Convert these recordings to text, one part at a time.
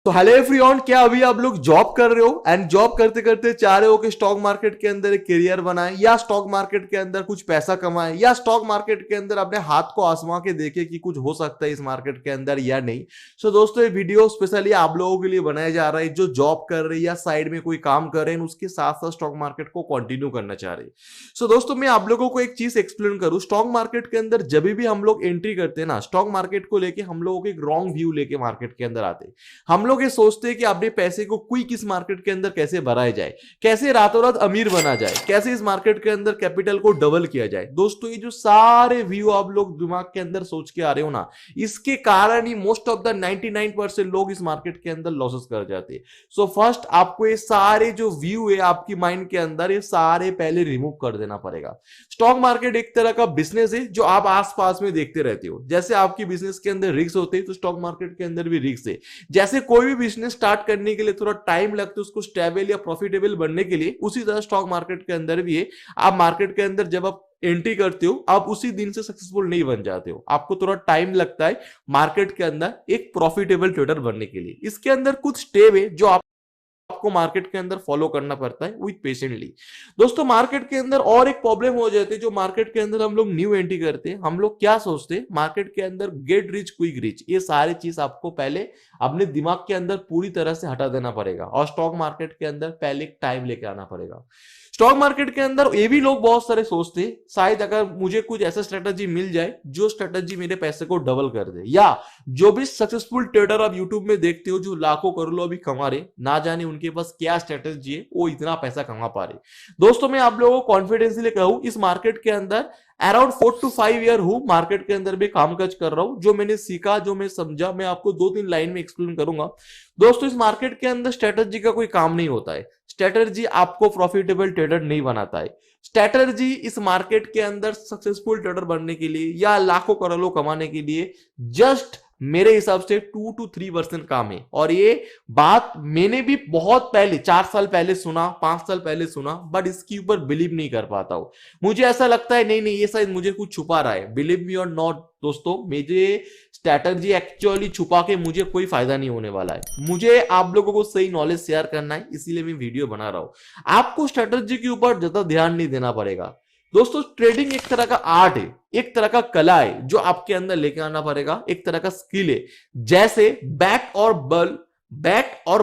तो hello everyone, क्या अभी आप लोग जॉब कर रहे हो एंड जॉब करते करते चाह रहे हो कि स्टॉक मार्केट के अंदर एक करियर बनाए या स्टॉक मार्केट के अंदर कुछ पैसा कमाए या स्टॉक मार्केट के अंदर अपने हाथ को आजमा के देखे कि कुछ हो सकता है इस मार्केट के अंदर या नहीं। सो दोस्तों, ये वीडियो स्पेशली आप लोगों के लिए बनाया जा रहा है जो जॉब कर रहे हैं या साइड में कोई काम कर रहे हैं, उसके साथ साथ स्टॉक मार्केट को कंटिन्यू करना चाह रहे हैं। सो दोस्तों, मैं आप लोगों को एक चीज एक्सप्लेन करूं। स्टॉक मार्केट के अंदर जब भी हम लोग एंट्री करते हैं ना, स्टॉक मार्केट को लेके हम लोगों को एक रॉन्ग व्यू लेके मार्केट के अंदर आते हैं। हम लोग ये सोचते हैं कि अपने पैसे को क्विक इस मार्केट के अंदर कैसे भराया जाए, कैसे रातों रात अमीर बना जाए, कैसे इस मार्केट के अंदर कैपिटल को डबल किया जाए। दोस्तों, ये जो सारे व्यू आप लोग दिमाग के अंदर सोच के आ रहे हो ना, इसके कारण ही मोस्ट ऑफ द 99% लोग इस मार्केट के अंदर लॉसेस कर जाते हैं। सो फर्स्ट आपको ये सारे जो व्यू है आपकी माइंड के अंदर, ये सारे पहले रिमूव कर देना पड़ेगा। स्टॉक मार्केट एक तरह का बिजनेस है जो आप आसपास में देखते रहते हो। जैसे आपकी बिजनेस के अंदर रिस्क होते हैं, तो स्टॉक मार्केट के अंदर भी रिस्क है। जैसे कोई भी बिजनेस स्टार्ट करने के लिए थोड़ा टाइम लगता है उसको स्टेबल या प्रॉफिटेबल बनने के लिए, उसी तरह स्टॉक मार्केट के अंदर भी है। आप मार्केट के अंदर जब आप एंट्री करते हो, आप उसी दिन से सक्सेसफुल नहीं बन जाते हो। आपको थोड़ा टाइम लगता है मार्केट के अंदर एक प्रॉफिटेबल ट्रेडर बनने के लिए। इसके अंदर कुछ स्टेप है जो आपको मार्केट के अंदर फॉलो करना पड़ता है विथ पेशेंटली। दोस्तों, मार्केट के अंदर और एक प्रॉब्लम हो जाती है। जो मार्केट के अंदर हम लोग न्यू एंट्री करते हैं, हम लोग क्या सोचते हैं मार्केट के अंदर गेट रिच क्विक रिच, ये सारी चीज आपको पहले अपने दिमाग के अंदर पूरी तरह से हटा देना पड़ेगा और स्टॉक मार्केट के अंदर पहले टाइम लेके आना पड़ेगा। स्टॉक मार्केट के अंदर ये भी लोग बहुत सारे सोचते हैं शायद अगर मुझे कुछ ऐसा स्ट्रेटजी मिल जाए जो स्ट्रेटजी मेरे पैसे को डबल कर दे, या जो भी सक्सेसफुल ट्रेडर आप यूट्यूब में देखते हो जो लाखों करोड़ों अभी कमा रहे, ना जाने उनके पास क्या स्ट्रेटजी है वो इतना पैसा कमा पा रहे। दोस्तों, मैं आप लोगों को कॉन्फिडेंसली कहूं, इस मार्केट के अंदर अराउंड 4 to 5 ईयर हूं मार्केट के अंदर भी काम काज कर रहा हूं। जो मैंने सीखा, जो मैं समझा, मैं आपको 2-3 लाइन में एक्सप्लेन करूंगा। दोस्तों, इस मार्केट के अंदर स्ट्रेटजी का कोई काम नहीं होता है। स्ट्रेटजी आपको प्रॉफिटेबल ट्रेडर नहीं बनाता है। स्ट्रेटजी इस मार्केट के अंदर सक्सेसफुल ट्रेडर बनने के लिए या लाखों करोड़ों कमाने के लिए जस्ट मेरे हिसाब से 2 to 3% काम है। और ये बात मैंने भी बहुत पहले 4 साल पहले सुना, 5 साल पहले सुना, बट इसके ऊपर बिलीव नहीं कर पाता हूं। मुझे ऐसा लगता है नहीं नहीं, ये शायद मुझे कुछ छुपा रहा है। बिलीव मी और नॉट दोस्तों, मुझे स्ट्रैटेजी एक्चुअली छुपा के मुझे कोई फायदा नहीं होने वाला है। मुझे आप लोगों को सही नॉलेज शेयर करना है, इसीलिए मैं वीडियो बना रहा हूं। आपको स्ट्रैटेजी के ऊपर ज्यादा ध्यान नहीं देना पड़ेगा। दोस्तों, ट्रेडिंग एक तरह का आर्ट है, एक तरह का कला है जो आपके अंदर लेके आना पड़ेगा, एक तरह का स्किल है। जैसे बैट और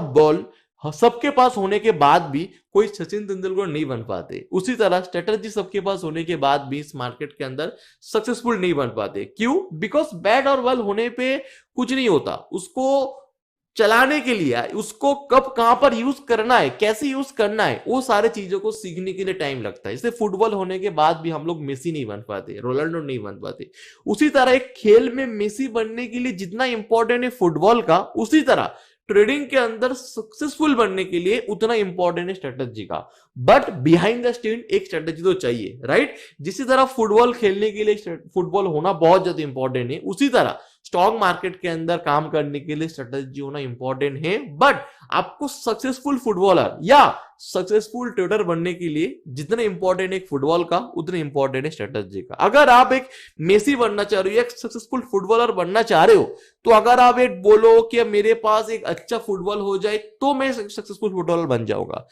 बॉल सबके पास होने के बाद भी कोई सचिन तेंदुलकर नहीं बन पाते, उसी तरह स्ट्रेटजी सबके पास होने के बाद भी इस मार्केट के अंदर सक्सेसफुल नहीं बन पाते। क्यों? बिकॉज बैट और बॉल होने पे कुछ नहीं होता, उसको चलाने के लिए, उसको कब कहां पर यूज करना है, कैसे यूज करना है, वो सारे चीजों को सीखने के लिए टाइम लगता है। जैसे फुटबॉल होने के बाद भी हम लोग मेसी नहीं बन पाते, रोनाल्डो नहीं बन पाते, उसी तरह एक खेल में मेसी बनने के लिए जितना इंपॉर्टेंट है फुटबॉल का, उसी तरह ट्रेडिंग के अंदर सक्सेसफुल बनने के लिए उतना इंपॉर्टेंट है स्ट्रेटजी का। बट बिहाइंड द स्क्रीन एक स्ट्रेटजी तो चाहिए, राइट? जिसी तरह फुटबॉल खेलने के लिए फुटबॉल होना बहुत ज्यादा इंपॉर्टेंट है, उसी तरह स्टॉक मार्केट के अंदर काम करने के लिए स्ट्रेटजी होना इंपॉर्टेंट है। बट आपको सक्सेसफुल फुटबॉलर या सक्सेसफुल ट्रेडर बनने के लिए जितना इंपॉर्टेंट है फुटबॉल का, उतना इंपॉर्टेंट है स्ट्रेटजी का। अगर आप एक मेसी बनना चाह रहे हो, एक सक्सेसफुल फुटबॉलर बनना चाह रहे हो, तो अगर आप एक बोलो कि मेरे पास एक अच्छा फुटबॉल हो जाए तो मैं सक्सेसफुल फुटबॉलर बन जाऊंगा,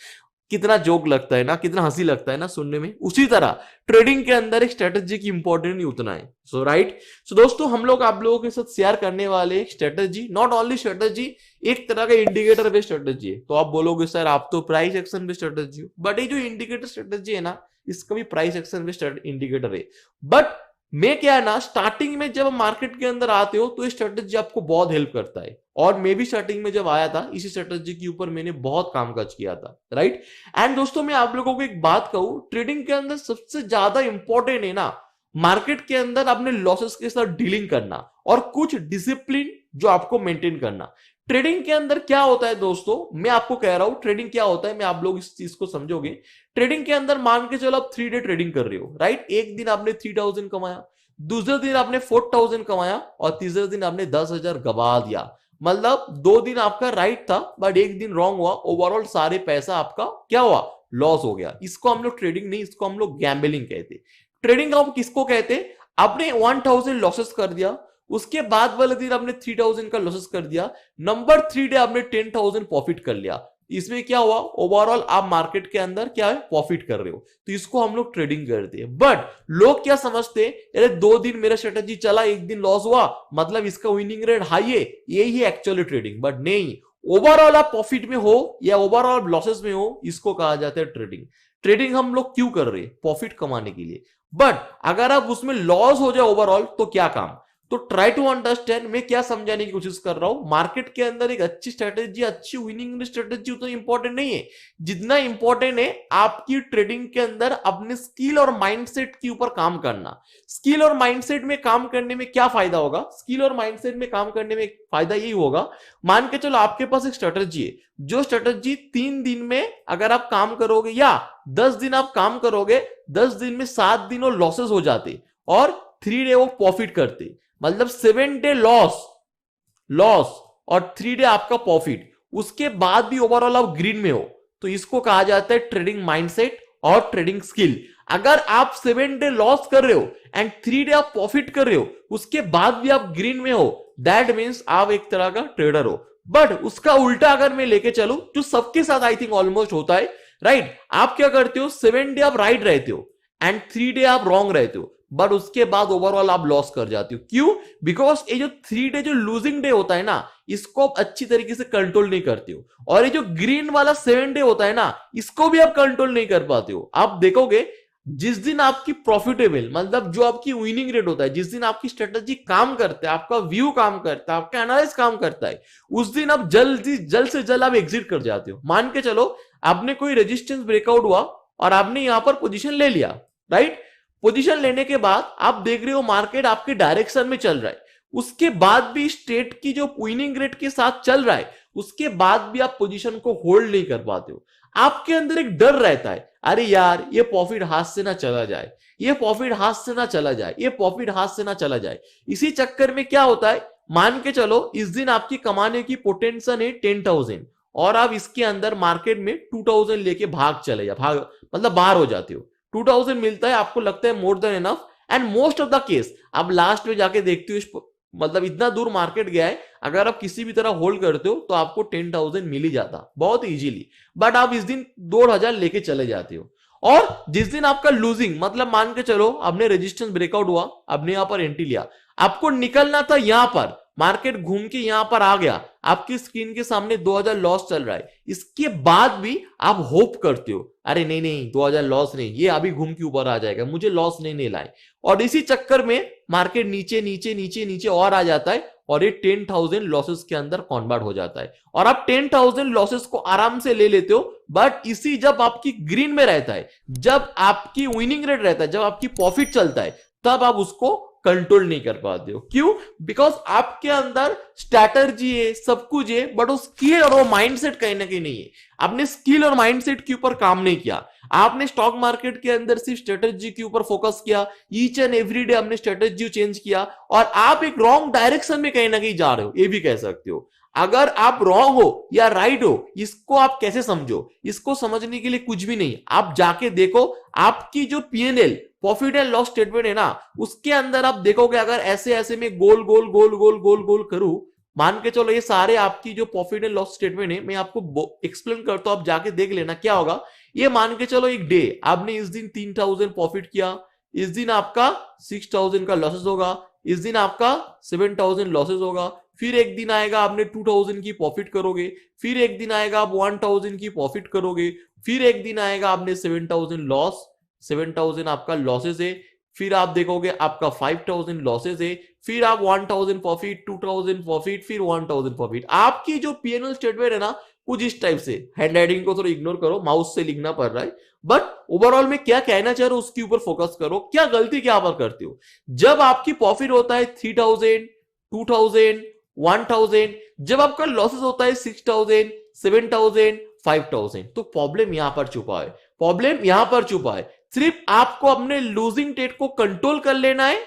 कितना जोक लगता है ना, कितना हंसी लगता है ना सुनने में। उसी तरह ट्रेडिंग के अंदर एक स्ट्रेटजी की इंपॉर्टेंट नहीं उतना है। सो राइट, सो दोस्तों, हम लोग आप लोगों के साथ शेयर करने वाले स्ट्रेटजी, नॉट ओनली स्ट्रेटजी, एक तरह का इंडिकेटर बेस्ड स्ट्रेटजी है। तो आप बोलोगे सर आप तो प्राइस एक्शन बेस्ड स्ट्रेटजी हो, बट ये जो इंडिकेटर स्ट्रेटजी है ना, इसका भी प्राइस एक्शन बेस्ड इंडिकेटर है। बट मैं क्या है ना, स्टार्टिंग में जब मार्केट के अंदर आते हो तो ये स्ट्रेटजी आपको बहुत हेल्प करता है। और मैं भी स्टार्टिंग में जब आया था इसी स्ट्रेटजी के ऊपर मैंने बहुत कामकाज किया था, राइट? एंड दोस्तों, मैं आप लोगों को एक बात कहूं, ट्रेडिंग के अंदर सबसे ज्यादा इंपॉर्टेंट है ना मार्केट के अंदर अपने लॉसेस के साथ डीलिंग करना और कुछ डिसिप्लिन जो आपको मेंटेन करना। ट्रेडिंग के अंदर क्या होता है दोस्तों, मैं आपको कह रहा हूं ट्रेडिंग क्या होता है, मैं आप लोग इस चीज को समझोगे। ट्रेडिंग के अंदर मान के चलो आप 3 डे ट्रेडिंग कर रहे हो, राइट? एक दिन आपने 3000 कमाया, दूसरे दिन आपने 4000 कमाया और तीसरे दिन आपने 10,000 गवा दिया। मतलब 2 दिन आपका राइट था बट एक दिन रॉन्ग हुआ, ओवरऑल सारे पैसा आपका क्या हुआ, लॉस हो गया। इसको हम लोग ट्रेडिंग नहीं, इसको हम लोग गैम्बलिंग कहते। ट्रेडिंग हम किसको कहते? आपने 1000 लॉसेस कर दिया, उसके बाद वाले दिन आपने 3000 का लॉसेस कर दिया, नंबर 3 डे आपने 10,000 प्रॉफिट कर लिया। इसमें क्या हुआ, ओवरऑल आप मार्केट के अंदर क्या है, प्रॉफिट कर रहे हो, तो इसको हम लोग ट्रेडिंग करते हैं। बट लोग क्या समझते हैं, अरे 2 दिन मेरा स्ट्रेटेजी चला, 1 दिन लॉस हुआ, मतलब इसका विनिंग रेट हाई है, यही है एक्चुअली ट्रेडिंग। बट नहीं, ओवरऑल आप प्रॉफिट में हो या ओवरऑल लॉसेस में हो, इसको कहा जाता है ट्रेडिंग। ट्रेडिंग हम लोग क्यों कर रहे हैं, प्रॉफिट कमाने के लिए। बट अगर आप उसमें लॉस हो जाए ओवरऑल, तो क्या काम। तो ट्राई टू अंडरस्टैंड, मैं क्या समझाने की कोशिश कर रहा हूं, मार्केट के अंदर एक अच्छी स्ट्रेटेजी, अच्छी विनिंग स्ट्रेटेजी उतना इंपॉर्टेंट नहीं है जितना इंपॉर्टेंट है आपकी ट्रेडिंग के अंदर अपने स्किल और माइंडसेट के ऊपर काम करना। स्किल और माइंडसेट में काम करने में क्या फायदा होगा, स्किल और माइंडसेट में काम करने में फायदा यही होगा, मान के चलो आपके पास एक स्ट्रेटेजी है, जो स्ट्रेटेजी 3 दिन में अगर आप काम करोगे या 10 दिन आप काम करोगे, 10 दिन में 7 दिन वो लॉसेस हो जाते और 3 डे वो प्रॉफिट करते, मतलब 7 डे लॉस और 3 डे आपका प्रॉफिट, उसके बाद भी ओवरऑल आप ग्रीन में हो, तो इसको कहा जाता है ट्रेडिंग माइंडसेट और ट्रेडिंग स्किल। अगर आप 7 डे लॉस कर रहे हो एंड 3 डे आप प्रॉफिट कर रहे हो, उसके बाद भी आप ग्रीन में हो, दैट मीन्स आप एक तरह का ट्रेडर हो। बट उसका उल्टा अगर मैं लेके चलूं, जो सबके साथ आई थिंक ऑलमोस्ट होता है, राइट, आप क्या करते हो, 7 डे आप राइट रहते हो एंड 3 डे आप रॉन्ग रहते हो, बट उसके बाद ओवरऑल आप लॉस कर जाते हो। क्यों, बिकॉज ये जो 3 डे जो लूजिंग डे होता है ना, इसको आप अच्छी तरीके से कंट्रोल नहीं करते हो, और ये जो ग्रीन वाला 7 डे होता है ना, इसको भी आप कंट्रोल नहीं कर पाते हो। आप देखोगे जिस दिन आपकी प्रॉफिटेबल, मतलब जो आपकी विनिंग रेट होता है, जिस दिन आपकी स्ट्रेटेजी काम करता है, आपका व्यू काम करता है, आपका एनालिसिस काम करता है, उस दिन आप जल्द से जल्द आप एग्जिट कर जाते हो। मान के चलो आपने कोई रेजिस्टेंस ब्रेकआउट हुआ और आपने यहां पर पोजीशन ले लिया, राइट, पोजीशन लेने के बाद आप देख रहे हो मार्केट आपके डायरेक्शन में चल रहा है, उसके बाद भी स्टेट की जो विनिंग रेट के साथ चल रहा है, उसके बाद भी आप पोजीशन को होल्ड नहीं कर पाते हो। आपके अंदर एक डर रहता है, अरे यार ये प्रॉफिट हाथ से ना चला जाए, ये प्रॉफिट हाथ से ना चला जाए, ये प्रॉफिट हाथ से ना चला जाए। इसी चक्कर में क्या होता है, मान के चलो इस दिन आपकी कमाने की पोटेंशियल है 10,000 और आप इसके अंदर मार्केट में 2,000 लेके मतलब बाहर हो जाते हो। 2,000 मिलता है, आपको लगता है more than enough, and most of the case आप लास्ट में जाके देखते हो, मतलब इतना दूर मार्केट गया है, अगर आप किसी भी तरह होल्ड करते हो तो आपको 10,000 मिल ही जाता बहुत इजीली। बट आप इस दिन 2,000 लेके चले जाते हो, और जिस दिन आपका लूजिंग, मतलब मान के चलो आपने रेजिस्टेंस ब्रेकआउट हुआ, आपने यहां पर एंट्री लिया, आपको निकलना था यहां पर, मार्केट घूम के यहां पर आ गया, आपकी स्क्रीन के सामने 2,000 लॉस चल रहा है, इसके बाद भी आप होप करते हो, अरे नहीं नहीं 2,000 लॉस नहीं, ये अभी घूम के ऊपर आ जाएगा, मुझे लॉस नहीं लाए, और इसी चक्कर में मार्केट नीचे नीचे नीचे नीचे और आ जाता है और ये 10,000 लॉसेस के अंदर कन्वर्ट हो जाता है, और आप 10,000 लॉसेस को आराम से ले लेते हो। बट इसी जब आपकी ग्रीन में रहता है, जब आपकी विनिंग रेट रहता है, जब आपकी प्रॉफिट चलता है, तब आप उसको कंट्रोल नहीं कर पाते हो। क्यों, बिकॉज आपके अंदर स्ट्रैटेजी है, सब कुछ है, बट वो स्किल और वो माइंडसेट कहीं ना कहीं नहीं है। आपने स्किल और माइंडसेट के ऊपर काम नहीं किया, आपने स्टॉक मार्केट के अंदर सिर्फ स्ट्रेटेजी के ऊपर फोकस किया, ईच एंड एवरी डे आपने स्ट्रेटेजी चेंज किया, और आप एक रॉन्ग डायरेक्शन में कहीं ना कहीं जा रहे हो, ये भी कह सकते हो। अगर आप रॉन्ग हो या राइट हो, इसको आप कैसे समझो, इसको समझने के लिए कुछ भी नहीं, आप जाके देखो आपकी जो PNL, profit and loss statement है ना, उसके अंदर आप देखोगे, अगर ऐसे ऐसे में गोल गोल गोल गोल गोल गोल करूं, मान के चलो ये सारे आपकी जो प्रॉफिट एंड लॉस स्टेटमेंट है, मैं आपको एक्सप्लेन करता हूं, आप जाके देख लेना क्या होगा। ये मान के चलो एक डे आपने इस दिन 3,000 प्रॉफिट किया, इस दिन आपका 6,000 का लॉसेस होगा, इस दिन आपका 7,000 लॉसेस होगा, फिर एक दिन आएगा आपने 2,000 की प्रॉफिट करोगे, फिर एक दिन आएगा आप 1,000 की प्रॉफिट करोगे, फिर एक दिन आएगा आपने 7,000 लॉस, 7,000 आपका लॉसेस है, फिर आप देखोगे आपका 5,000 लॉसेस है, फिर आप 1,000 प्रॉफिट, 2,000 प्रॉफिट, फिर 1,000 प्रॉफिट। आपकी जो पीएनएल स्टेटमेंट है ना, कुछ इस टाइप से, हैंड राइटिंग को थोड़ा इग्नोर करो, माउस से लिखना पड़ रहा है, बट ओवरऑल में क्या कहना चाह रहे हो उसके ऊपर फोकस करो। क्या गलती क्या पर करते हो, जब आपकी प्रॉफिट होता है 3,000, 2,000, 1,000, जब आपका लॉसेस होता है 6,000, 7,000, 5,000, तो प्रॉब्लम यहां पर छुपा है, प्रॉब्लम यहां पर छुपा है। सिर्फ आपको अपने लूजिंग टेट को कंट्रोल कर लेना है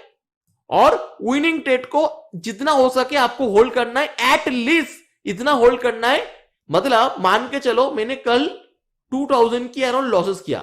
और विनिंग टेट को जितना हो सके आपको होल्ड करना है, एटलीस्ट इतना होल्ड करना है। मतलब मान के चलो मैंने कल 2,000 की अराउंड लॉसेस किया,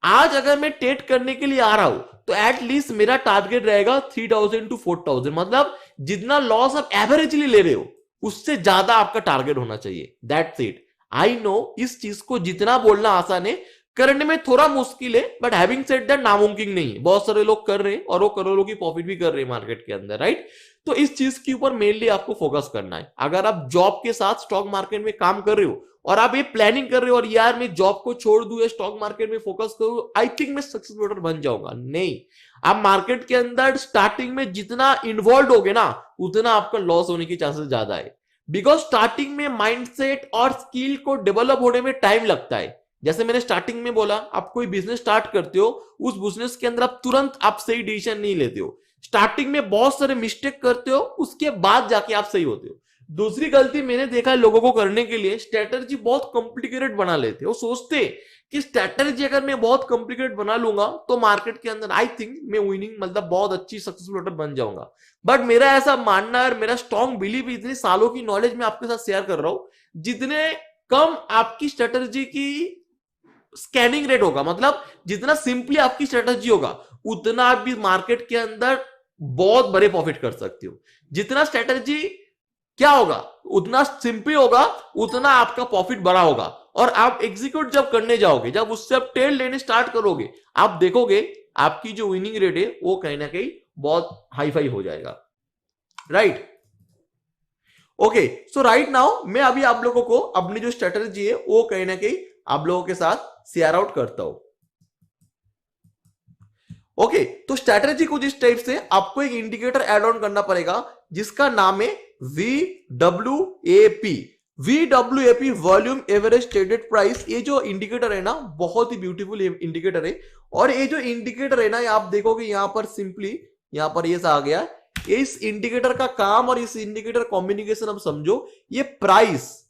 आज अगर मैं ट्रेड करने के लिए आ रहा हूं तो एटलीस्ट मेरा टारगेट रहेगा 3000 टू 4000, मतलब जितना लॉस आप एवरेजली ले रहे हो उससे ज्यादा आपका टारगेट होना चाहिए। That's it. आई नो इस चीज को जितना बोलना आसान है, करने में थोड़ा मुश्किल है, बट हैविंग सेड दैट नामुमकिन नहीं है। बहुत सारे लोग कर रहे हैं और वो करोड़ों की प्रॉफिट भी कर रहे हैं मार्केट के अंदर, राइट। तो इस चीज के ऊपर मेनली आपको फोकस करना है। अगर आप जॉब के साथ स्टॉक मार्केट में काम कर रहे हो और आप ये प्लानिंग कर रहे हो और यार मैं जॉब को छोड़ दूं या स्टॉक मार्केट में फोकस करूं, आई थिंक मैं सक्सेस ट्रेडर बन जाऊंगा, नहीं। आप मार्केट के अंदर स्टार्टिंग में जितना इन्वॉल्व होगे ना उतना आपका लॉस होने की चांसेस ज्यादा है। बिकॉज स्टार्टिंग में माइंडसेट और स्किल को डेवलप होने में टाइम लगता है। जैसे मैंने स्टार्टिंग में बोला, आप कोई बिजनेस स्टार्ट करते हो, उस बिजनेस के अंदर आप तुरंत आप सही डिसीजन नहीं लेते हो। स्टार्टिंग में बहुत सारे मिस्टेक करते हो, उसके बाद जाके आप सही होते हो। दूसरी गलती मैंने देखा है लोगों को करने के लिए, स्ट्रेटजी बहुत कॉम्प्लिकेटेड बना लेते। वो सोचते कि स्ट्रेटजी अगर मैं बहुत कॉम्प्लिकेटेड बना लूंगा तो मार्केट के अंदर आई थिंक मैं विनिंग मतलब बहुत अच्छी सक्सेसफुल ट्रेडर बन जाऊंगा। बट मेरा ऐसा मानना है और मेरा स्ट्रॉन्ग बिलीव, इतने सालों की नॉलेज मैं आपके साथ शेयर कर रहा हूं, जितने कम आपकी स्ट्रेटजी की स्कैनिंग रेट होगा, मतलब जितना सिंपली आपकी स्ट्रेटजी होगा उतना आप भी मार्केट के अंदर बहुत बड़े प्रॉफिट कर सकते हो। जितना स्ट्रेटजी क्या होगा उतना सिंपल होगा, उतना आपका प्रॉफिट बड़ा होगा। और आप एग्जीक्यूट जब करने जाओगे, जब उससे आप ट्रेड लेने स्टार्ट करोगे, आप देखोगे आपकी जो विनिंग रेट है वो कहीं ना कहीं बहुत हाई फाई हो जाएगा, राइट। ओके, सो राइट नाउ मैं अभी आप लोगों को अपनी जो स्ट्रेटजी है वो कहीं ना कहीं आप लोगों के साथ शेयर आउट करता हूं। ओके, तो स्ट्रेटजी कुछ इस टाइप से, आपको एक इंडिकेटर ऐड ऑन करना पड़ेगा जिसका नाम है VWAP। VWAP volume average traded price. ये जो इंडिकेटर है ना बहुत ही ब्यूटीफुल इंडिकेटर है। और ये जो इंडिकेटर है ना, आप देखोगे यहां पर सिंपली यहां पर ये सा आ गया। इस इंडिकेटर का काम और इस इंडिकेटर कॉम्बिनेशन अब समझो, ये प्राइस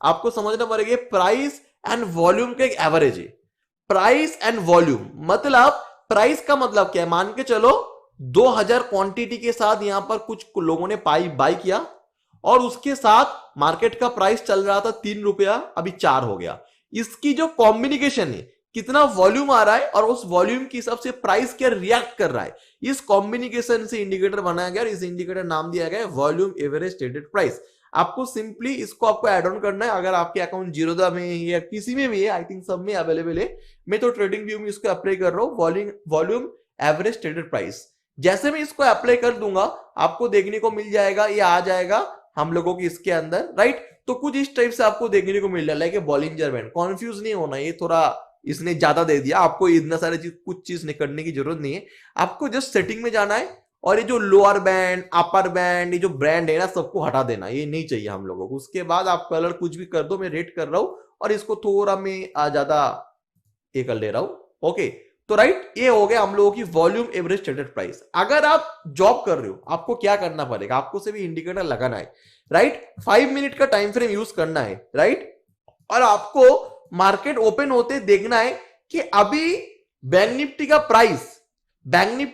आपको समझना पड़ेगा, प्राइस एंड वॉल्यूम का एक एवरेज है। प्राइस एंड वॉल्यूम मतलब प्राइस का मतलब क्या है, मान के चलो 2000 क्वांटिटी के साथ यहां पर कुछ लोगों ने बाई किया और उसके साथ मार्केट का प्राइस चल रहा था 3 रुपया, अभी 4 हो गया। इसकी जो कॉम्बिनेशन है, कितना वॉल्यूम आ रहा है और उस वॉल्यूम के हिसाब से प्राइस क्या रिएक्ट कर रहा है, इस कॉम्बिनेशन से इंडिकेटर बनाया गया और इस इंडिकेटर नाम दिया गया वॉल्यूम एवरेज ट्रेडेड प्राइस। आपको सिंपली इसको आपको ऐड ऑन करना है। अगर आपके अकाउंट जीरोधा में या किसी में भी है, आई थिंक सब में अवेलेबल है, मैं तो ट्रेडिंग व्यू में इसको अप्लाई कर रहा हूं, वॉल्यूम एवरेज ट्रेडेड प्राइस। जैसे मैं इसको अप्लाई कर दूंगा आपको देखने को मिल जाएगा, ये आ जाएगा हम लोगों की इसके अंदर, राइट। तो कुछ इस टाइप से आपको देखने को मिल रहा है कि बॉलिंजर बैंड। कॉन्फ्यूज नहीं होना, ये थोड़ा इसने ज्यादा दे दिया आपको, इतना सारे चीज कुछ चीज करने की जरूरत नहीं है। आपको जस्ट सेटिंग में जाना है और ये जो लोअर बैंड अपर बैंड ये जो ब्रांड है ना सबको हटा देना, ये नहीं चाहिए हम लोगों को। उसके बाद आप कलर कुछ भी कर दो, मैं रेड कर रहा हूं और इसको थोड़ा मैं ज्यादा ये कर ले रहा हूं। ओके, तो राइट, ये हो गया हम लोगों की वॉल्यूम एवरेज ट्रेडेड प्राइस। अगर आप जॉब कर रहे हो आपको क्या करना पड़ेगा, आपको सिर्फ इंडिकेटर लगाना है, राइट। 5 मिनट का टाइम फ्रेम यूज करना है, राइट। और आपको मार्केट ओपन होते देखना है कि अभी बैंक निफ्टी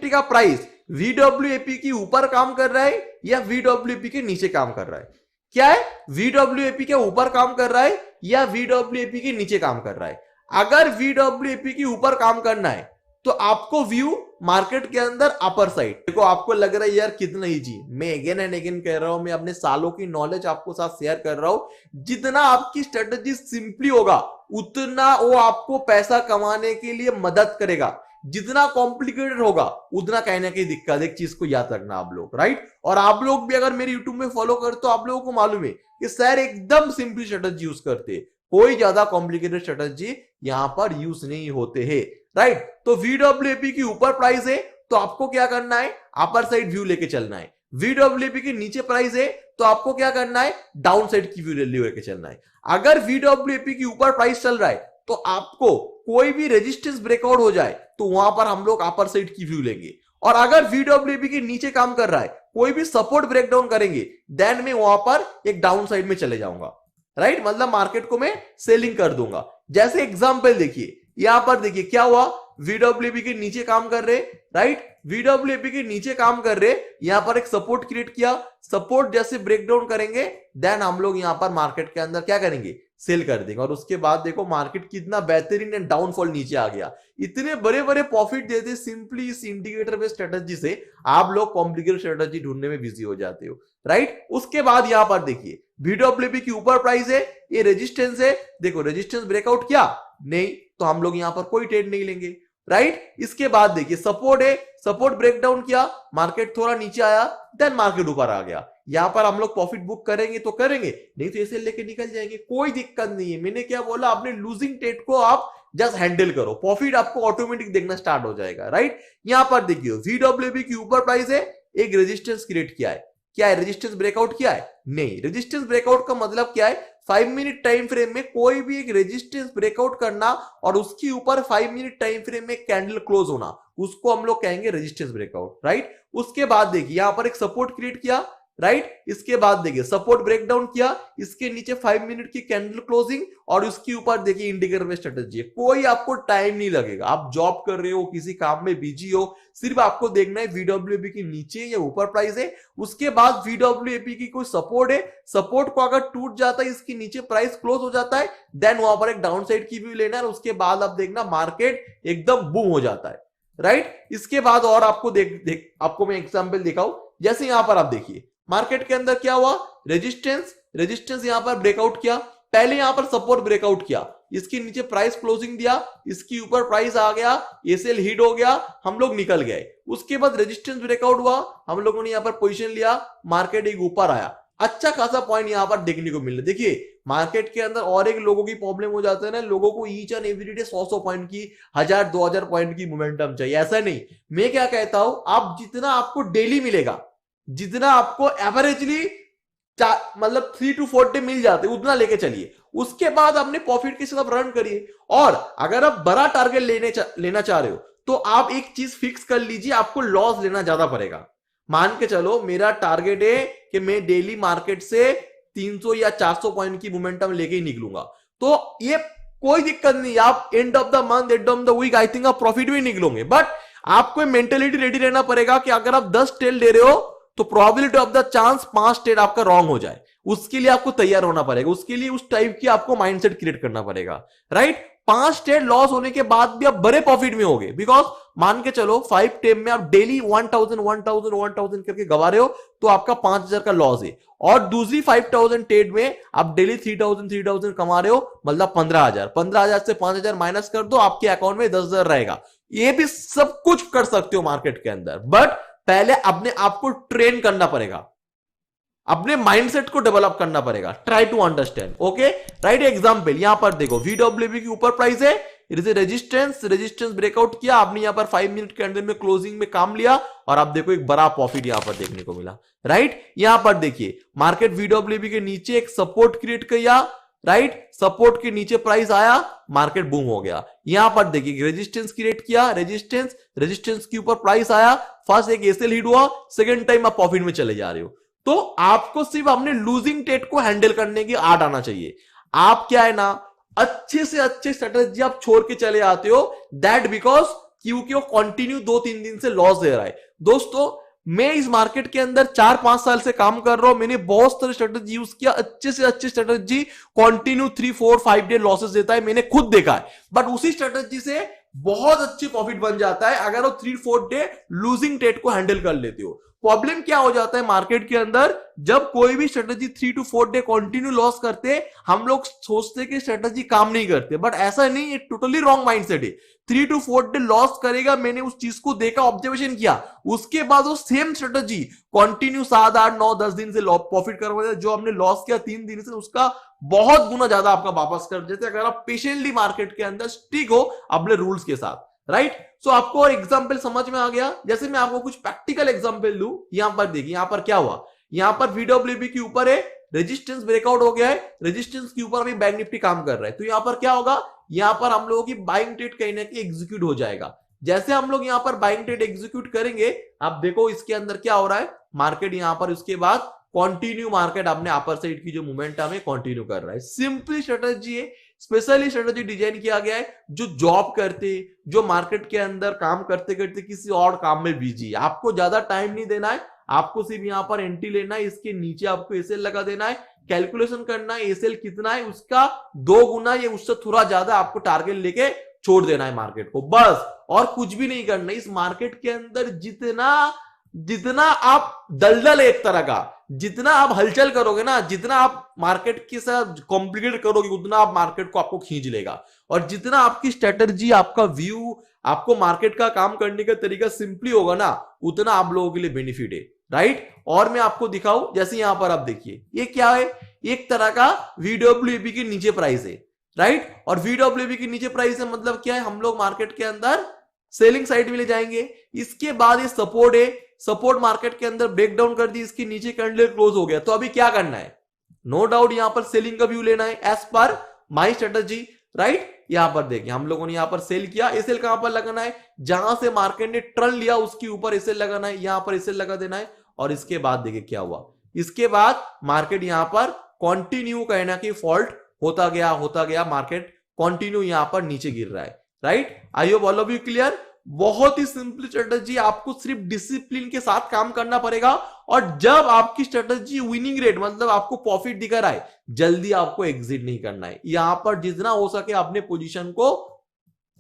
का प्राइस VWAP के ऊपर काम कर रहा है या VWAP के नीचे काम कर रहा है। क्या है, VWAP के ऊपर काम कर रहा है या VWAP के नीचे काम कर रहा है। अगर VWAP के ऊपर काम करना है तो आपको व्यू मार्केट के अंदर अपर साइड। देखो आपको लग रहा है यार कितना इजी, मैं अगेन एंड अगेन कह रहा हूं, मैं अपने सालों की नॉलेज आपको साथ शेयर कर रहा हूं। जितना आपकी स्ट्रेटजी सिंपली होगा उतना वो आपको पैसा कमाने के लिए मदद करेगा। जितना कॉम्प्लिकेटेड होगा उतना कहीं ना कहीं दिक्कत। एक चीज को याद रखना आप लोग, राइट। और आप लोग भी अगर मेरे यूट्यूब में फॉलो करते हो आप लोगों को मालूम है कि सर एकदम सिंपल स्ट्रेटजी यूज करते हैं, कोई ज्यादा कॉम्प्लिकेटेड स्ट्रेटजी यहां पर यूज नहीं होते हैं, राइट। तो VWAP की ऊपर प्राइस है तो आपको क्या करना है, अपर साइड व्यू लेके चलना है। VWAP के नीचे प्राइस है तो आपको क्या करना है, डाउन साइड की व्यू लेके चलना है। अगर VWAP की ऊपर प्राइस चल रहा है तो आपको कोई भी रेजिस्टेंस ब्रेकआउट हो जाए तो वहां पर हम लोग अपर साइड की व्यू लेंगे। और अगर VWAP के नीचे काम कर रहा है, कोई भी सपोर्ट ब्रेकडाउन करेंगे, देन मैं वहां पर एक डाउन साइड में चले जाऊंगा, राइट। मतलब मार्केट को मैं सेलिंग कर दूंगा। जैसे एग्जांपल देखिए, यहां पर देखिए क्या हुआ, VWAP के नीचे काम कर रहे, राइट। VWAP के नीचे काम कर रहे, यहां पर एक सपोर्ट क्रिएट किया, सपोर्ट जैसे ब्रेकडाउन करेंगे देन हम लोग यहां पर मार्केट के अंदर क्या करेंगे, सेल कर देंगे और उसके बाद देखो मार्केट कितना बेहतरीन एंड डाउनफॉल नीचे आ गया। इतने बड़े बड़े प्रॉफिट देते सिंपली इस इंडिकेटर बेस्ड स्ट्रेटजी से। आप लोग कॉम्प्लिकेटेड स्ट्रेटजी ढूंढने में बिजी हो जाते हो, राइट। उसके बाद यहां पर देखिए VWP की ऊपर प्राइस है, ये रेजिस्टेंस है, देखो रेजिस्टेंस ब्रेकआउट किया नहीं तो हम लोग यहां पर कोई ट्रेड नहीं लेंगे, राइट। इसके बाद देखिए सपोर्ट है, सपोर्ट ब्रेकडाउन किया, मार्केट थोड़ा नीचे आया, देन मार्केट ऊपर आ गया। यहां पर हम लोग प्रॉफिट बुक करेंगे तो करेंगे, नहीं तो ऐसे लेके निकल जाएंगे, कोई दिक्कत नहीं है। मैंने क्या बोला, अपने लूजिंग ट्रेड को आप जस्ट हैंडल करो, प्रॉफिट आपको ऑटोमेटिक देखना स्टार्ट हो जाएगा, राइट। यहां पर देखिए VWP की ऊपर प्राइस है, एक रेजिस्टेंस क्रिएट किया है, क्या है रेजिस्टेंस ब्रेकआउट किया है? नहीं। रेजिस्टेंस ब्रेकआउट का मतलब क्या है? 5 मिनट टाइम फ्रेम में कोई भी एक रेजिस्टेंस ब्रेकआउट करना और उसके ऊपर 5 मिनट टाइम फ्रेम में कैंडल क्लोज होना, उसको हम लोग कहेंगे रेजिस्टेंस ब्रेकआउट, राइट। उसके बाद देखिए यहां पर एक सपोर्ट क्रिएट किया, राइट। इसके बाद देखिए सपोर्ट ब्रेकडाउन किया, इसके नीचे 5 मिनट की कैंडल क्लोजिंग और उसके ऊपर देखिए इंडिकेटर में स्ट्रेटजी है। कोई आपको टाइम नहीं लगेगा, आप जॉब कर रहे हो, किसी काम में बिजी हो, सिर्फ आपको देखना है VWP की नीचे या ऊपर प्राइस है। उसके बाद VWP की कोई सपोर्ट है, सपोर्ट को अगर टूट जाता है, इसके नीचे प्राइस क्लोज हो जाता है, देन वहां पर एक डाउन साइड की व्यू लेना है। उसके बाद आप देखना मार्केट एकदम बूम हो जाता है, राइट। इसके बाद और आपको आपको मैं एग्जांपल दिखाऊं, जैसे यहां पर आप देखिए मार्केट के अंदर क्या हुआ, रेजिस्टेंस यहां पर ब्रेकआउट किया, पहले यहां पर सपोर्ट ब्रेकआउट किया, इसके नीचे प्राइस क्लोजिंग दिया, इसके ऊपर प्राइस आ गया, एसएल हिट हो गया, हम लोग निकल गए। उसके बाद रेजिस्टेंस ब्रेकआउट हुआ, हम लोगों ने यहां पर पोजीशन लिया, मार्केट एक ऊपर आया, अच्छा खासा पॉइंट यहां पर देखने को मिल रहा है। देखिए मार्केट के अंदर और एक लोगों की प्रॉब्लम हो जाता है ना, लोगों को each and every day 100 point की, 1000-2000 पॉइंट की मोमेंटम चाहिए, ऐसा नहीं। मैं क्या कहता हूं, आप जितना आपको डेली मिलेगा, जितना आपको एवरेजली मतलब 3 to 4 डे मिल जाते उतना लेके चलिए, उसके बाद अपने प्रॉफिट के साथ रन करिए। और अगर आप बड़ा टारगेट लेना चाह रहे हो तो आप एक चीज फिक्स कर लीजिए, आपको लॉस लेना ज्यादा पड़ेगा। मान के चलो मेरा टारगेट है कि मैं डेली मार्केट से 300 या 400 पॉइंट की मोमेंटम लेके ही निकलूंगा, तो ये कोई दिक्कत नहीं, आप end of the month, end of the week I think आप प्रॉफिट भी निकलोगे। बट आपको मेंटेलिटी रेडी रहना पड़ेगा कि अगर आप 10 ट्रेड ले रहे हो तो probability of the chance 5 trade आपका रॉन्ग हो जाए, उसके लिए आपको तैयार होना पड़ेगा, उसके लिए उस टाइप की आपको माइंडसेट क्रिएट करना पड़ेगा, राइट। 5 ट्रेड लॉस होने के बाद भी आप बड़े प्रॉफिट में होगे, बिकॉज मान के चलो 5 ट्रेड में आप डेली 1000 करके गवा रहे हो, तो आपका 5000 का लॉस है। और दूसरी 5000 ट्रेड में आप डेली 3000 कमा रहे हो, मतलब 15000 से 5000 माइनस कर दो, आपके अकाउंट में 10,000 रहेगा। ये भी सब कुछ कर सकते हो मार्केट के अंदर, बट पहले अपने आप को ट्रेन करना पड़ेगा, अपने माइंडसेट को डेवलप करना पड़ेगा। Try to understand, okay, right. Example यहां पर देखो VWP की ऊपर प्राइस है, it is a resistance breakout किया, आपने यहां पर 5 मिनट कैंडल में क्लोजिंग में काम लिया और आप देखो एक बड़ा प्रॉफिट यहां पर देखने को मिला, राइट। यहां पर देखिए मार्केट VWP के नीचे एक सपोर्ट क्रिएट किया, राइट, सपोर्ट के नीचे प्राइस आया, मार्केट बूम हो गया। यहां पर देखिए रेजिस्टेंस क्रिएट किया, रेजिस्टेंस के ऊपर प्राइस आया, फर्स्ट एक एसएल हिट हुआ, सेकंड टाइम आप प्रॉफिट में चले जा रहे हो। तो आपको सिर्फ अपने लूजिंग ट्रेड को हैंडल करने की आर्ट आना चाहिए। आप क्या है ना, अच्छे से अच्छे स्ट्रेटजी आप छोड़ के चले आते हो, दैट बिकॉज क्योंकि वो कंटिन्यू 2-3 दिन से लॉस दे रहा है। दोस्तों मैं इस मार्केट के अंदर 4-5 साल से काम कर रहा हूं, मैंने बहुत सारे स्ट्रेटजी यूज किया, अच्छे से अच्छे स्ट्रेटजी कंटिन्यू 3-4-5 डे लॉसेस देता है, मैंने खुद देखा है। बट उसी स्ट्रेटजी से बहुत अच्छी प्रॉफिट बन जाता है अगर वो 3-4 डे लूजिंग ट्रेड को हैंडल कर लेते हो। प्रॉब्लम क्या हो जाता है मार्केट के अंदर, जब कोई भी strategy 3 to 4 day continue loss करते, हम लोग सोचते कि स्ट्रेटजी काम नहीं करते, बट ऐसा नहीं, ये टोटली रॉन्ग माइंडसेट है। 3 to 4 डे लॉस करेगा, मैंने उस चीज को देखा, ऑब्जर्वेशन किया, उसके बाद वो सेम स्ट्रेटजी कंटिन्यू 7, 8, 9, 10 दिन से प्रॉफिट करवा, जो हमने लॉस किया 3 दिन से, उसका बहुत गुना ज्यादा आपका वापस कर देते अगर आप पेशेंटली मार्केट के अंदर स्टिक हो अपने रूल्स के साथ, राइट। सो आपको एग्जांपल समझ में आ गया। जैसे मैं आपको कुछ प्रैक्टिकल एग्जांपल दूं, यहां पर देखिए यहां पर क्या हुआ, यहां पर VWP के ऊपर है, रेजिस्टेंस ब्रेकआउट हो गया है, रेजिस्टेंस के ऊपर भी बैंक निफ्टी काम कर रहा है, तो यहां पर क्या होगा, यहां पर हम लोगों की बाइंग ट्रेड कहीं ना कहीं एग्जीक्यूट हो जाएगा। जैसे हम लोग यहां पर बाइंग ट्रेड एग्जीक्यूट करेंगे, आप देखो इसके अंदर क्या हो रहा है, मार्केट यहां पर उसके बाद कंटिन्यू मार्केट अपने अपर साइड की जो मोमेंटम है कंटिन्यू कर रहा है। सिंपली स्ट्रेटजी है, स्पेशली स्ट्रेटजी डिजाइन किया गया है जो जॉब करते, जो मार्केट के अंदर काम करते करते किसी और काम में बिजी है, आपको ज्यादा टाइम नहीं देना है, आपको सिर्फ यहां पर एंट्री लेना है, इसके नीचे आपको एसएल लगा देना है, कैलकुलेशन करना है एसेल कितना है उसका 2 गुना या उससे थोड़ा ज्यादा आपको टारगेट लेके छोड़ देना है मार्केट को, बस और कुछ भी नहीं करना। इस मार्केट के अंदर जितना जितना आप दलदल एक तरह का, जितना आप हलचल करोगे ना, जितना आप मार्केट के साथ कॉम्प्लिकेट करोगे उतना आप मार्केट को आपको खींच लेगा। और जितना आपकी स्ट्रेटजी, आपका व्यू, आपको मार्केट का काम करने का तरीका सिंपली होगा ना, उतना आप लोगों के लिए बेनिफिट है, राइट। और मैं आपको दिखाऊं, जैसे यहां पर आप देखिए ये क्या है, एक तरह का VWAP के नीचे प्राइस है, राइट। और VWAP के नीचे प्राइस है मतलब क्या है, हम लोग मार्केट के अंदर सेलिंग साइड में ले जाएंगे। इसके बाद ये सपोर्ट है, सपोर्ट मार्केट के अंदर ब्रेक डाउन कर दी, इसके नीचे कैंडल क्लोज हो गया, तो अभी क्या करना है, नो डाउट यहां पर सेलिंग का व्यू लेना है एज पर माई स्ट्रेटजी, राइट। यहां पर देखिए हम लोगों ने यहां पर सेल किया, एसएल कहां पर लगाना है, जहां से मार्केट ने टर्न लिया उसके ऊपर एसएल लगाना है, यहां पर एसएल लगा देना है। और इसके बाद देखिए क्या हुआ, इसके बाद मार्केट यहां पर कंटिन्यू कहना कि फॉल्ट होता गया, मार्केट कंटिन्यू यहां पर नीचे गिर रहा है, right. I hope all of you clear. बहुत ही सिंपल स्ट्रेटजी, आपको सिर्फ डिसिप्लिन के साथ काम करना पड़ेगा। और जब आपकी स्ट्रेटजी विनिंग रेट मतलब आपको प्रॉफिट दिख रहा है, जल्दी आपको एग्जिट नहीं करना है, यहां पर जितना हो सके अपने पोजीशन को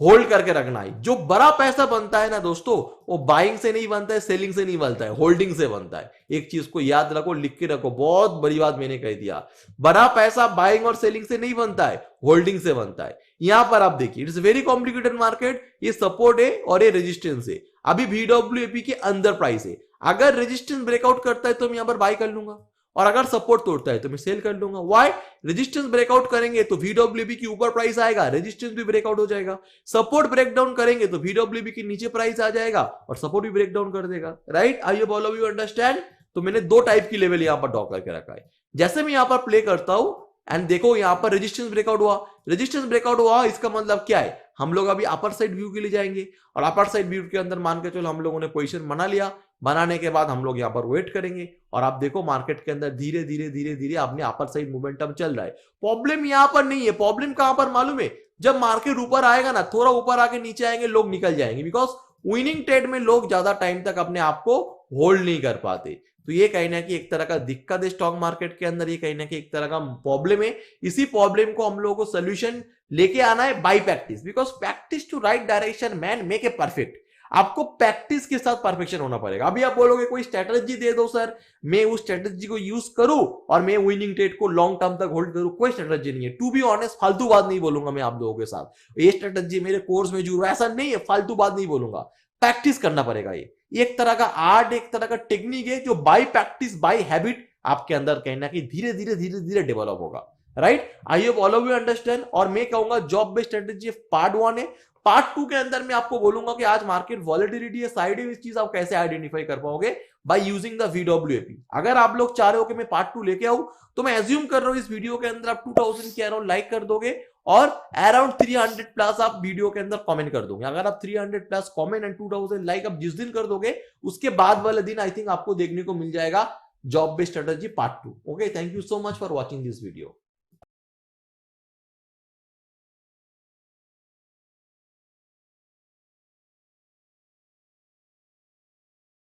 होल्ड करके रखना है। जो बड़ा पैसा बनता है ना दोस्तों, वो बाइंग से नहीं बनता है, सेलिंग से नहीं बनता है, होल्डिंग से बनता है। एक चीज को याद रखो, लिख के रखो, बहुत बड़ी बात मैंने कह दिया, बड़ा पैसा बाइंग और सेलिंग से नहीं बनता है, होल्डिंग से बनता है। यहां पर आप देखिए इट्स वेरी कॉम्प्लिकेटेड मार्केट, ये सपोर्ट है और ये रेजिस्टेंस है। अभी VWAP के अंदर प्राइस है, अगर रेजिस्टेंस ब्रेकआउट करता है तो मैं यहां पर बाय कर लूंगा, और अगर सपोर्ट तोड़ता है तो मैं सेल कर लूंगा। व्हाई, रेजिस्टेंस ब्रेकआउट करेंगे तो VWAP के ऊपर प्राइस आएगा, रेजिस्टेंस भी ब्रेकआउट हो जाएगा। सपोर्ट ब्रेकडाउन करेंगे तो VWAP के नीचे प्राइस आ जाएगा और सपोर्ट भी ब्रेकडाउन कर देगा, right. I hope all of you understand. तो मैंने 2 टाइप की लेवल यहां पर ड्रॉ करके रखा है। जैसे मैं यहां पर प्ले करता हूं एंड देखो यहां पर रेजिस्टेंस ब्रेकआउट हुआ, रेजिस्टेंस ब्रेकआउट हुआ, इसका मतलब क्या है, हम लोग अभी अपर साइड व्यू के लिए जाएंगे। और अपर साइड व्यू के अंदर मान के चलो हम लोगों ने पोजीशन बना लिया, बनाने के बाद हम लोग यहां पर वेट करेंगे। और आप देखो मार्केट के अंदर धीरे धीरे अपने अपर साइड मोमेंटम चल रहा है। प्रॉब्लम यहां पर नहीं है, प्रॉब्लम कहां पर मालूम है, जब मार्केट ऊपर आएगा ना, थोड़ा ऊपर आके नीचे आएंगे, लोग निकल जाएंगे, बिकॉज विनिंग ट्रेड में लोग ज्यादा टाइम तक अपने आप को होल्ड नहीं कर पाते। तो ये कहना कि एक तरह का दिक्कत है स्टॉक मार्केट के अंदर, ये कहना कि एक तरह का प्रॉब्लम है। इसी प्रॉब्लम को हम लोगों को सोल्यूशन लेके आना है by practice, because practice to right direction man make a perfect. आपको प्रैक्टिस के साथ परफेक्शन होना पड़ेगा। अभी आप बोलोगे कोई स्ट्रेटजी दे दो सर, मैं उस स्ट्रेटजी को यूज करूं और मैं विनिंग ट्रेड को लॉन्ग टर्म तक होल्ड करूं, कोई स्ट्रेटजी नहीं है। टू बी ऑनेस्ट, फालतू बात नहीं बोलूंगा मैं आप लोगों के साथ, ये स्ट्रेटजी मेरे कोर्स में जुड़ा, ऐसा नहीं है, फालतू बात नहीं बोलूंगा। प्रैक्टिस करना पड़ेगा, ये एक तरह का आर्ट, एक तरह का टेक्निक है जो बाय प्रैक्टिस बाय हैबिट आपके अंदर कहना कि धीरे धीरे डेवलप होगा, right. I hope all of you understand. और मैं कहूंगा जॉब बेस्ड स्ट्रेटजी पार्ट 1 है। पार्ट 2 के अंदर मैं आपको बोलूंगा कि आज मार्केट वॉलेटिलिटी है, साइडवेज चीज आप कैसे आइडेंटिफाई कर पाओगे बाय यूजिंग द VWAP। अगर आप लोग चाह रहे हो कि मैं पार्ट 2 लेके आऊं, तो मैं एज्यूम कर रहा हूं इस वीडियो के अंदर आप 2000 के अराउंड लाइक कर दोगे और अराउंड 300 प्लस आप वीडियो के अंदर कमेंट कर दोगे। अगर आप 300 प्लस कमेंट एंड 2000 लाइक आप जिस दिन कर दोगे, उसके बाद वाले दिन आई थिंक आपको देखने को मिल जाएगा job based strategy part 2। Okay, thank you so much for watching this video.